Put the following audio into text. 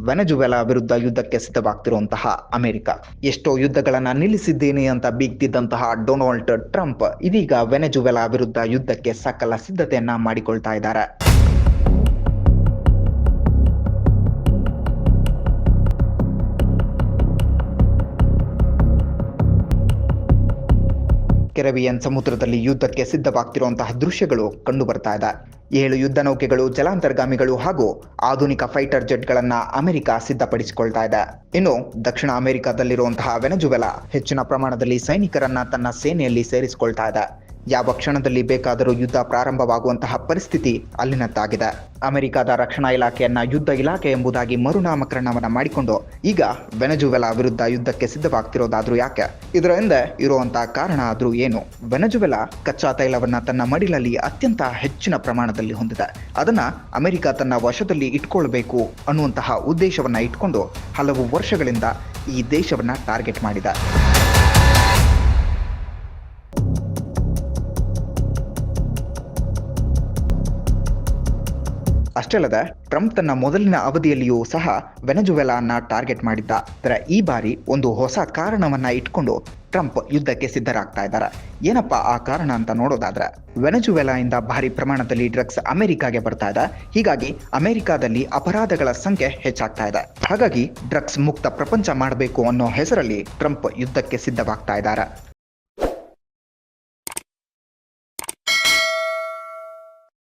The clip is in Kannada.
ವೆನೆಜುವೆಲಾ ವಿರುದ್ಧ ಯುದ್ಧಕ್ಕೆ ಸಿದ್ಧವಾಗ್ತಿರುವಂತಹ ಅಮೆರಿಕ, ಎಷ್ಟೋ ಯುದ್ಧಗಳನ್ನ ನಿಲ್ಲಿಸಿದ್ದೇನೆ ಅಂತ ಬೀಗ್ತಿದ್ದಂತಹ ಡೊನಾಲ್ಡ್ ಟ್ರಂಪ್ ಇದೀಗ ವೆನೆಜುವೆಲಾ ವಿರುದ್ಧ ಯುದ್ಧಕ್ಕೆ ಸಕಲ ಸಿದ್ಧತೆಯನ್ನ ಮಾಡಿಕೊಳ್ತಾ ಇದ್ದಾರೆ. ಕೆರೆಬಿಯನ್ ಸಮುದ್ರದಲ್ಲಿ ಯುದ್ಧಕ್ಕೆ ಸಿದ್ಧವಾಗ್ತಿರುವಂತಹ ದೃಶ್ಯಗಳು ಕಂಡು ಬರ್ತಾ ಇದೆ. 7 ಯುದ್ಧ ನೌಕೆಗಳು, ಜಲಾಂತರ್ಗಾಮಿಗಳು ಹಾಗೂ ಆಧುನಿಕ ಫೈಟರ್ ಜೆಟ್ಗಳನ್ನ ಅಮೆರಿಕ ಸಿದ್ಧಪಡಿಸಿಕೊಳ್ತಾ ಇದೆ. ಇನ್ನು ದಕ್ಷಿಣ ಅಮೆರಿಕದಲ್ಲಿರುವಂತಹ ವೆನೆಜುವೆಲಾ ಹೆಚ್ಚಿನ ಪ್ರಮಾಣದಲ್ಲಿ ಸೈನಿಕರನ್ನ ತನ್ನ ಸೇನೆಯಲ್ಲಿ ಸೇರಿಸಿಕೊಳ್ತಾ ಇದೆ. ಯಾವ ಕ್ಷಣದಲ್ಲಿ ಬೇಕಾದರೂ ಯುದ್ಧ ಪ್ರಾರಂಭವಾಗುವಂತಹ ಪರಿಸ್ಥಿತಿ ಅಲ್ಲಿನದ್ದಾಗಿದೆ. ಅಮೆರಿಕದ ರಕ್ಷಣಾ ಇಲಾಖೆಯನ್ನ ಯುದ್ಧ ಇಲಾಖೆ ಎಂಬುದಾಗಿ ಮರುನಾಮಕರಣವನ್ನ ಮಾಡಿಕೊಂಡು ಈಗ ವೆನೆಜುವೆಲಾ ವಿರುದ್ಧ ಯುದ್ಧಕ್ಕೆ ಸಿದ್ಧವಾಗ್ತಿರೋದಾದ್ರೂ ಯಾಕೆ? ಇದರ ಹಿಂದೆ ಇರುವಂತಹ ಕಾರಣ ಆದ್ರೂ ಏನು? ವೆನೆಜುವೆಲಾ ಕಚ್ಚಾ ತೈಲವನ್ನ ತನ್ನ ಮಡಿಲಲ್ಲಿ ಅತ್ಯಂತ ಹೆಚ್ಚಿನ ಪ್ರಮಾಣದಲ್ಲಿ ಹೊಂದಿದೆ. ಅದನ್ನ ಅಮೆರಿಕ ತನ್ನ ವಶದಲ್ಲಿ ಇಟ್ಕೊಳ್ಬೇಕು ಅನ್ನುವಂತಹ ಉದ್ದೇಶವನ್ನ ಇಟ್ಕೊಂಡು ಹಲವು ವರ್ಷಗಳಿಂದ ಈ ದೇಶವನ್ನ ಟಾರ್ಗೆಟ್ ಮಾಡಿದೆ. ಅಷ್ಟೇ ಅಲ್ಲದೆ ಟ್ರಂಪ್ ತನ್ನ ಮೊದಲಿನ ಅವಧಿಯಲ್ಲಿಯೂ ಸಹ ವೆನೆಜುವೆಲಾನ್ನ ಟಾರ್ಗೆಟ್ ಮಾಡಿದ್ದ. ಈ ಬಾರಿ ಒಂದು ಹೊಸ ಕಾರಣವನ್ನ ಇಟ್ಕೊಂಡು ಟ್ರಂಪ್ ಯುದ್ಧಕ್ಕೆ ಸಿದ್ಧರಾಗ್ತಾ ಇದ್ದಾರೆ. ಏನಪ್ಪ ಆ ಕಾರಣ ಅಂತ ನೋಡೋದಾದ್ರೆ, ವೆನೆಜುವೆಲಾ ಇಂದ ಭಾರಿ ಪ್ರಮಾಣದಲ್ಲಿ ಡ್ರಗ್ಸ್ ಅಮೆರಿಕಾಗೆ ಬರ್ತಾ ಇದೆ. ಹೀಗಾಗಿ ಅಮೆರಿಕಾದಲ್ಲಿ ಅಪರಾಧಗಳ ಸಂಖ್ಯೆ ಹೆಚ್ಚಾಗ್ತಾ ಇದೆ. ಹಾಗಾಗಿ ಡ್ರಗ್ಸ್ ಮುಕ್ತ ಪ್ರಪಂಚ ಮಾಡಬೇಕು ಅನ್ನೋ ಹೆಸರಲ್ಲಿ ಟ್ರಂಪ್ ಯುದ್ಧಕ್ಕೆ ಸಿದ್ಧವಾಗ್ತಾ ಇದ್ದಾರೆ.